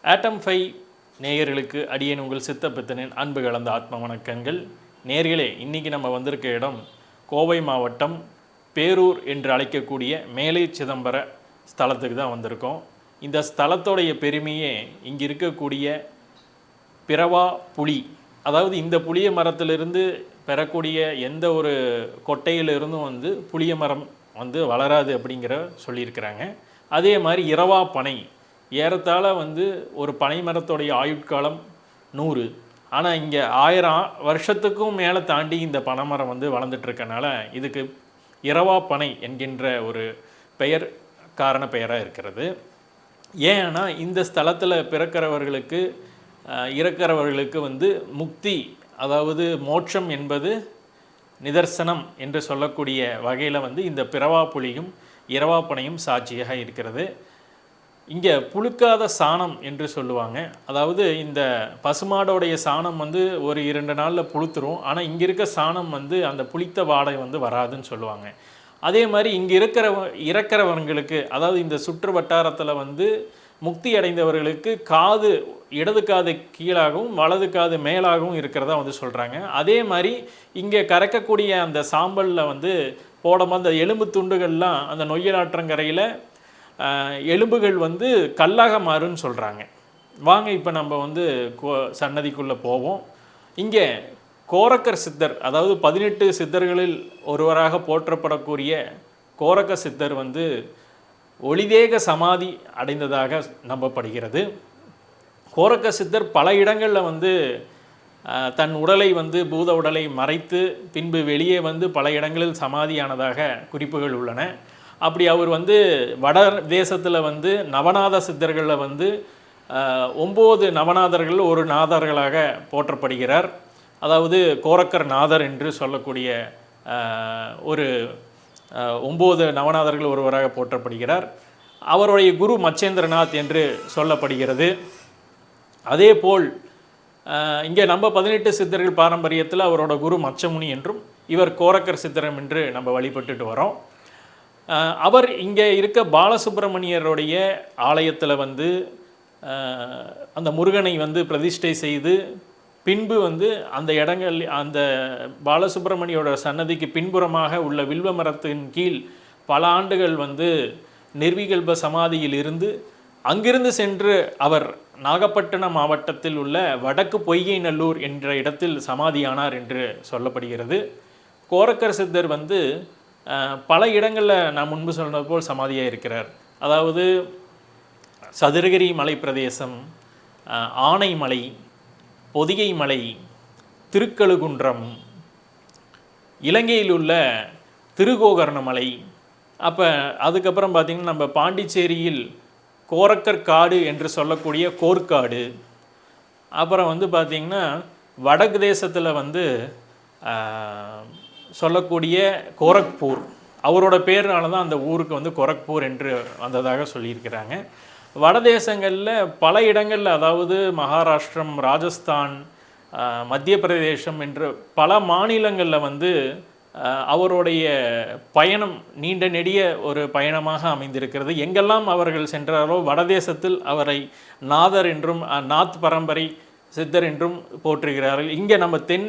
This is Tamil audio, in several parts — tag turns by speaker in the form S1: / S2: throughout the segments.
S1: ஆட்டம் 5 நேயர்களுக்கு அடியேன் உங்கள் சித்தப்பித்தனின் அன்பு கலந்த ஆத்ம வணக்கங்கள். நேயர்களே, இன்றைக்கி நம்ம வந்திருக்க இடம் கோவை மாவட்டம் பேரூர் என்று அழைக்கக்கூடிய மேலை சிதம்பர ஸ்தலத்துக்கு தான் வந்திருக்கோம். இந்த ஸ்தலத்தோடைய பெருமையே இங்கே இருக்கக்கூடிய பிறவா புளி, அதாவது இந்த புளிய மரத்திலிருந்து பெறக்கூடிய எந்த ஒரு கொட்டையிலிருந்தும் புளிய மரம் வளராது அப்படிங்கிற சொல்லியிருக்கிறாங்க. அதே மாதிரி இரவா பனை, ஏறத்தாழ ஒரு பனை மரத்தோடைய ஆயுட்காலம் 100. ஆனால் இங்கே 1000 வருஷத்துக்கும் மேலே தாண்டி இந்த பனைமரம் வளர்ந்துட்டுருக்கனால இதுக்கு இரவா பனை என்கின்ற ஒரு பெயர் காரண பெயராக இருக்கிறது. ஏன்னா இந்த ஸ்தலத்தில் பிறக்கிறவர்களுக்கு இறக்கிறவர்களுக்கு முக்தி, அதாவது மோட்சம் என்பது நிதர்சனம் என்று சொல்லக்கூடிய வகையில் இந்த பிறவா புலியும் இரவா பனையும் சாட்சியாக இருக்கிறது. இங்கே புழுக்காத சாணம் என்று சொல்லுவாங்க. அதாவது இந்த பசுமாடோடைய சாணம் ஒரு 2 நாளில் புழுத்துரும். ஆனால் இங்கே இருக்க சாணம் அந்த புளித்த வாடை வராதுன்னு சொல்லுவாங்க. அதே மாதிரி இங்கே இறக்கிறவங்களுக்கு, அதாவது இந்த சுற்று வட்டாரத்தில் முக்தி அடைந்தவர்களுக்கு காது, இடது காது கீழாகவும் வலது காது மேலாகவும் இருக்கிறதா சொல்கிறாங்க. அதே மாதிரி இங்கே கறக்கக்கூடிய அந்த சாம்பலில் போடாமல் அந்த எலும்பு துண்டுகள்லாம் அந்த நொய்யலாற்றங்கரையில் எலும்புகள் கல்லாக மாறுன்னு சொல்கிறாங்க. வாங்க இப்போ நம்ம சன்னதிக்குள்ளே போவோம். இங்கே கோரக்கர் சித்தர், அதாவது 18 சித்தர்களில் ஒருவராக போற்றப்படக்கூடிய கோரக்க சித்தர் ஒளிதேக சமாதி அடைந்ததாக நம்பப்படுகிறது. கோரக்க சித்தர் பல இடங்களில் தன் உடலை பூத உடலை மறைத்து பின்பு வெளியே பல இடங்களில் சமாதியானதாக குறிப்புகள் உள்ளன. அப்படி அவர் வட தேசத்தில் நவநாத சித்தர்களில் 9 நவநாதர்கள் ஒரு நாதர்களாக போற்றப்படுகிறார். அதாவது கோரக்கர் நாதர் என்று சொல்லக்கூடிய ஒரு 9 நவநாதர்கள் ஒருவராக போற்றப்படுகிறார். அவருடைய குரு மச்சேந்திரநாத் என்று சொல்லப்படுகிறது. அதே போல் இங்கே நம்ம 18 சித்தர்கள் பாரம்பரியத்தில் அவரோட குரு மச்சமுனி என்றும் இவர் கோரக்கர் சித்தரம் என்று நம்ம வழிபட்டுட்டு வரோம். அவர் இங்கே இருக்க பாலசுப்பிரமணியருடைய ஆலயத்தில் அந்த முருகனை பிரதிஷ்டை செய்து பின்பு அந்த இடங்கள், அந்த பாலசுப்பிரமணியோட சன்னதிக்கு பின்புறமாக உள்ள வில்வ மரத்தின் கீழ் பல ஆண்டுகள் நிர்விகல்ப சமாதியில் இருந்து அங்கிருந்து சென்று அவர் நாகப்பட்டினம் மாவட்டத்தில் உள்ள வடக்கு பொய்கை நல்லூர் என்ற இடத்தில் சமாதியானார் என்று சொல்லப்படுகிறது. கோரக்கர் சித்தர் பல இடங்களில் நான் முன்பு சொன்னது போல் சமாதியாக இருக்கிறார். அதாவது சதுரகிரி மலை பிரதேசம், ஆனைமலை, பொதிகை மலை, திருக்கழுகுன்றம், இலங்கையில் உள்ள திருகோகர்ணமலை, அதுக்கப்புறம் பார்த்திங்கன்னா நம்ம பாண்டிச்சேரியில் கோரக்கர் காடு என்று சொல்லக்கூடிய கோர்க்காடு, அப்புறம் பார்த்திங்கன்னா வடக்கு தேசத்தில் சொல்லக்கூடிய கோரக்பூர், அவரோட பேர்னால தான் அந்த ஊருக்கு கோரக்பூர் என்று வந்ததாக சொல்லியிருக்கிறாங்க. வடதேசங்களில் பல இடங்களில், அதாவது மகாராஷ்டிரம், ராஜஸ்தான், மத்திய பிரதேசம் என்று பல மாநிலங்களில் அவருடைய பயணம் நீண்ட நெடிய ஒரு பயணமாக அமைந்திருக்கிறது. எங்கெல்லாம் அவர்கள் சென்றாரோ வடதேசத்தில் அவரை நாதர் என்றும் நாத் பரம்பரை சித்தர் என்றும் போற்றுகிறார்கள். இங்கே நம்ம தென்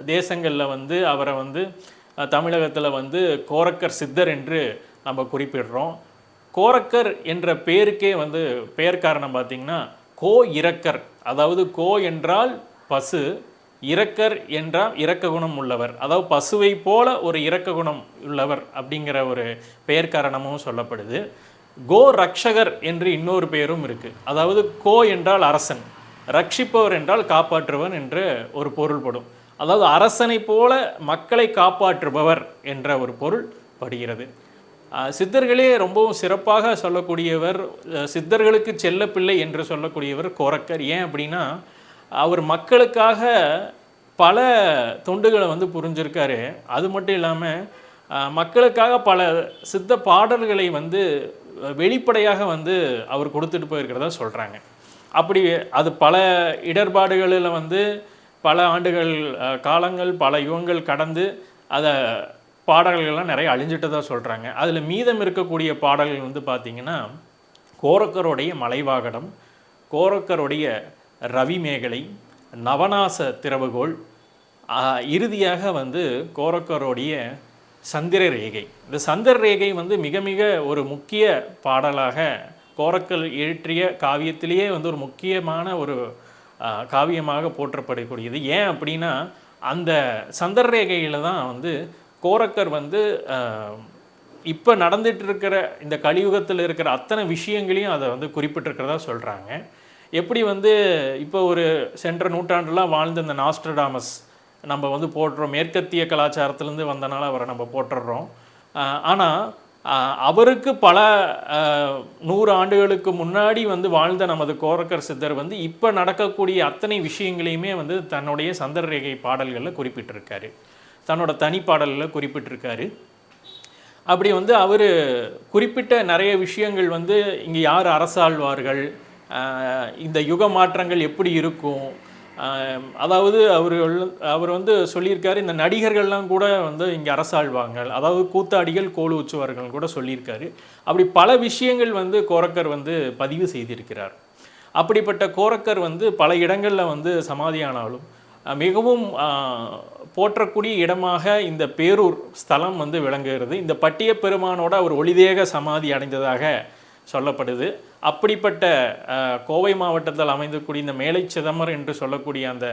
S1: தேசங்களில் அவரை தமிழகத்தில் கோரக்கர் சித்தர் என்று நம்ம குறிப்பிடுறோம். கோரக்கர் என்ற பேருக்கே பெயர் காரணம் பார்த்திங்கன்னா கோ இரக்கர், அதாவது கோ என்றால் பசு, இரக்கர் என்றால் இரக்க குணம் உள்ளவர், அதாவது பசுவை போல ஒரு இரக்க குணம் உள்ளவர் அப்படிங்கிற ஒரு பெயர் காரணமும் சொல்லப்படுது. கோ ரக்ஷகர் என்று இன்னொரு பெயரும் இருக்குது. அதாவது கோ என்றால் அரசன், ரட்சிப்பவர் என்றால் காப்பாற்றுவன் என்று ஒரு பொருள்படும். அதாவது அரசனை போல மக்களை காப்பாற்றுபவர் என்ற ஒரு பொருள் படுகிறது. சித்தர்களே ரொம்பவும் சிறப்பாக சொல்லக்கூடியவர், சித்தர்களுக்கு செல்ல பிள்ளை என்று சொல்லக்கூடியவர் கோரக்கர். ஏன் அப்படின்னா அவர் மக்களுக்காக பல தொண்டுகளை புரிஞ்சிருக்காரு. அது மட்டும் இல்லாமல் மக்களுக்காக பல சித்த பாடல்களை வெளிப்படையாக அவர் கொடுத்துட்டு போயிருக்கிறதா சொல்கிறாங்க. அப்படி அது பல இடர்பாடுகளில் பல ஆண்டுகள் காலங்கள் பல யுகங்கள் கடந்து அதை பாடல்கள்லாம் நிறைய அழிஞ்சிட்டு தான் சொல்கிறாங்க. அதில் மீதம் இருக்கக்கூடிய பாடல்கள் பார்த்திங்கன்னா கோரக்கருடைய மலைவாகடம், கோரக்கருடைய ரவி மேகலை, நவநாச திறவுகோள், இறுதியாக வந்து கோரக்கருடைய சந்திர ரேகை. இந்த சந்திர ரேகை வந்து மிக மிக ஒரு முக்கிய பாடலாக கோரக்கர் இயற்றிய காவியத்திலேயே வந்து ஒரு முக்கியமான ஒரு காவியமாக போற்றப்படக்கூடியது. ஏன் அப்படின்னா அந்த சந்திர ரேகையில் தான் வந்து கோரக்கர் வந்து இப்போ நடந்துட்டு இருக்கிற இந்த கலியுகத்தில் இருக்கிற அத்தனை விஷயங்களையும் அதை வந்து குறிப்பிட்டிருக்கிறதா சொல்கிறாங்க. எப்படி வந்து இப்போ ஒரு சென்ற நூற்றாண்டுலாம் வாழ்ந்த இந்த நாஸ்ட்ரடாமஸ் நம்ம வந்து போடுறோம், மேற்கத்திய கலாச்சாரத்திலேருந்து வந்தனால அவரை நம்ம போட்டுடுறோம். ஆனால் அவருக்கு பல 100 ஆண்டுகளுக்கு முன்னாடி வந்து வாழ்ந்த நமது கோரக்கர் சித்தர் வந்து இப்போ நடக்கக்கூடிய அத்தனை விஷயங்களையுமே வந்து தன்னுடைய சந்திர ரேகை பாடல்களில் குறிப்பிட்டிருக்காரு, தன்னோட தனி பாடல்களில் குறிப்பிட்டிருக்காரு. அப்படி வந்து அவர் குறிப்பிட்ட நிறைய விஷயங்கள் வந்து இங்கே யார் அரசாழ்வார்கள், இந்த யுக மாற்றங்கள் எப்படி இருக்கும், அதாவது அவர் வந்து சொல்லியிருக்காரு இந்த நடிகர்கள்லாம் கூட வந்து இங்கே அரசாழ்வாங்க, அதாவது கூத்தாடிகள் கோலு உச்சுவார்கள் கூட சொல்லியிருக்காரு. அப்படி பல விஷயங்கள் வந்து கோரக்கர் வந்து பதிவு செய்திருக்கிறார். அப்படிப்பட்ட கோரக்கர் வந்து பல இடங்களில் வந்து சமாதியானாலும் மிகவும் போற்றக்கூடிய இடமாக இந்த பேரூர் ஸ்தலம் வந்து விளங்குகிறது. இந்த பட்டிய பெருமானோட அவர் ஒளிதேக சமாதி அடைந்ததாக சொல்லப்படுது. அப்படிப்பட்ட கோவை மாவட்டத்தில் அமைந்தக்கூடிய இந்த மேலை சிதம்பர் என்று சொல்லக்கூடிய அந்த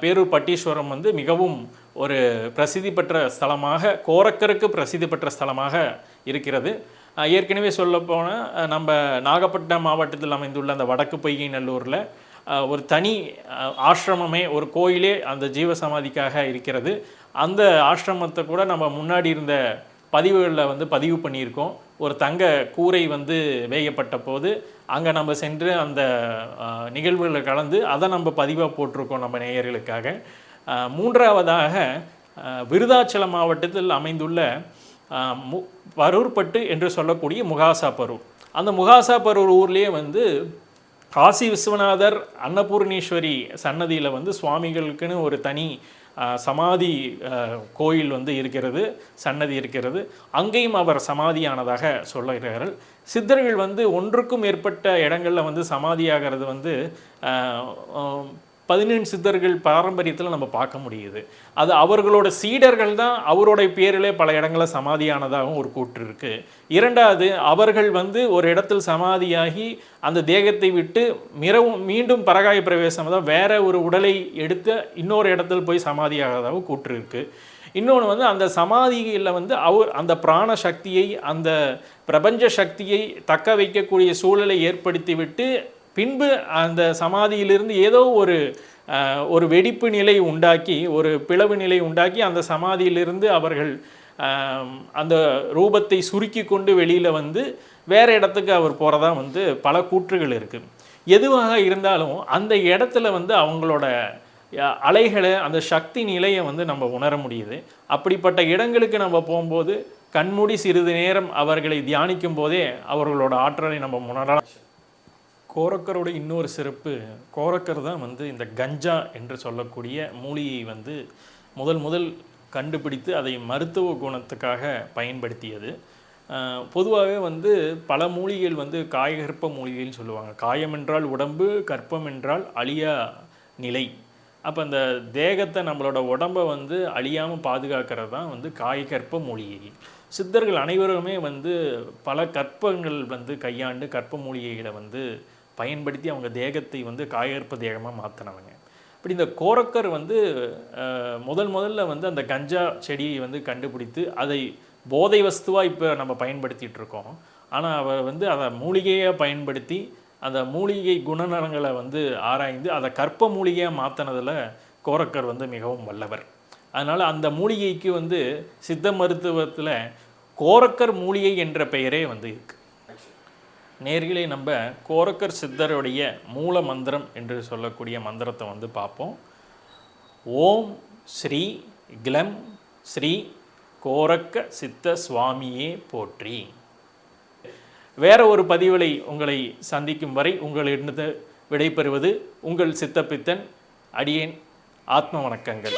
S1: பேரூர் பட்டீஸ்வரம் வந்து மிகவும் ஒரு பிரசித்தி பெற்ற ஸ்தலமாக, கோரக்கருக்கு பிரசித்தி பெற்ற ஸ்தலமாக இருக்கிறது. ஏற்கனவே சொல்லப்போனால் நம்ம நாகப்பட்டினம் மாவட்டத்தில் அமைந்துள்ள அந்த வடக்கு பொய்கை நல்லூரில் ஒரு தனி ஆசிரமமே, ஒரு கோயிலே அந்த ஜீவசமாதிக்காக இருக்கிறது. அந்த ஆசிரமத்தை கூட நம்ம முன்னாடி இருந்த பதிவுகளில் வந்து பதிவு பண்ணியிருக்கோம். ஒரு தங்க கூரை வந்து வேயப்பட்ட போது அங்கே நம்ம சென்று அந்த நிகழ்வுகளில் கலந்து அதை நம்ம பதிவாக போட்டிருக்கோம் நம்ம நேயர்களுக்காக. மூன்றாவதாக விருதாச்சலம் மாவட்டத்தில் அமைந்துள்ள பரூர்பட்டு என்று சொல்லக்கூடிய முகாசாபரூர். அந்த முகாசாபரூர் ஊர்லேயே வந்து காசி விஸ்வநாதர் அன்னபூர்ணேஸ்வரி சன்னதியில் வந்து சுவாமிகளுக்குன்னு ஒரு தனி சமாதி கோயில் வந்து இருக்கிறது, சன்னதி இருக்கிறது. அங்கேயும் அவர் சமாதியானதாக சொல்லுகிறார்கள். சித்தர்கள் வந்து ஒன்றுக்கும் மேற்பட்ட இடங்களில் வந்து சமாதியாகிறது வந்து 17 சித்தர்கள் பாரம்பரியத்தில் நம்ம பார்க்க முடியுது. அது அவர்களோட சீடர்கள் தான் அவருடைய பேரிலே பல இடங்களில் சமாதியானதாகவும் ஒரு கூற்று இருக்குது. இரண்டாவது, அவர்கள் வந்து ஒரு இடத்தில் சமாதியாகி அந்த தேகத்தை விட்டு மீண்டும் பரகாய பிரவேசம் தான் வேற ஒரு உடலை எடுத்து இன்னொரு இடத்தில் போய் சமாதியாகதாகவும் கூற்று இருக்குது. இன்னொன்று வந்து அந்த சமாதியில் வந்து அந்த பிராண சக்தியை, அந்த பிரபஞ்ச சக்தியை தக்க வைக்கக்கூடிய சூழலை ஏற்படுத்தி விட்டு பின்பு அந்த சமாதியிலிருந்து ஏதோ ஒரு வெடிப்பு நிலை உண்டாக்கி, ஒரு பிளவு நிலை உண்டாக்கி அந்த சமாதியிலிருந்து அவர்கள் அந்த ரூபத்தை சுருக்கி கொண்டு வெளியில் வந்து வேறு இடத்துக்கு அவர் போகிறதா வந்து பல கூற்றுகள் இருக்குது. எதுவாக இருந்தாலும் அந்த இடத்துல வந்து அவங்களோட அலைகளை, அந்த சக்தி நிலையை வந்து நம்ம உணர முடியுது. அப்படிப்பட்ட இடங்களுக்கு நம்ம போகும்போது கண்மூடி சிறிது நேரம் அவர்களை தியானிக்கும் போதே அவர்களோட ஆற்றலை நம்ம உணரலாம். கோரக்கரோட இன்னொரு சிறப்பு, கோரக்கர் தான் வந்து இந்த கஞ்சா என்று சொல்லக்கூடிய மூலிகையை வந்து முதல் கண்டுபிடித்து அதை மருத்துவ குணத்துக்காக பயன்படுத்தியது. பொதுவாகவே வந்து பல மூலிகைகள் வந்து காயகற்ப மூலிகைன்னு சொல்லுவாங்க. காயம் என்றால் உடம்பு, கற்பம் என்றால் அழியா நிலை. அப்போ அந்த தேகத்தை, நம்மளோட உடம்பை வந்து அழியாமல் பாதுகாக்கிறது தான் வந்து காயகற்ப மூலிகை. சித்தர்கள் அனைவருமே வந்து பல கற்பங்கள் வந்து கையாண்டு கற்ப மூலிகைகளை வந்து பயன்படுத்தி அவங்க தேகத்தை வந்து காயகற்ப தேகமாக மாற்றினவங்க. இப்படி இந்த கோரக்கர் வந்து முதல்ல வந்து அந்த கஞ்சா செடியை வந்து கண்டுபிடித்து அதை போதை வஸ்துவாக இப்போ நம்ம பயன்படுத்திகிட்டு இருக்கோம். ஆனால் அவர் வந்து அதை மூலிகையாக பயன்படுத்தி அந்த மூலிகை குணநலங்களை வந்து ஆராய்ந்து அதை கற்ப மூலிகையாக மாற்றினதில் கோரக்கர் வந்து மிகவும் வல்லவர். அதனால் அந்த மூலிகைக்கு வந்து சித்த மருத்துவத்தில் கோரக்கர் மூலிகை என்ற பெயரே வந்து இருக்குது. நேர்களே, நம்ம கோரக்கர் சித்தருடைய மூல மந்திரம் என்று சொல்லக்கூடிய மந்திரத்தை வந்து பார்ப்போம். ஓம் ஸ்ரீ க்ளம் ஸ்ரீ கோரக்க சித்த சுவாமியே போற்றி. வேற ஒரு பதிவுகளை உங்களை சந்திக்கும் வரை உங்களிடம் விடைபெறுவது உங்கள் சித்தப்பித்தன். அடியேன். ஆத்ம வணக்கங்கள்.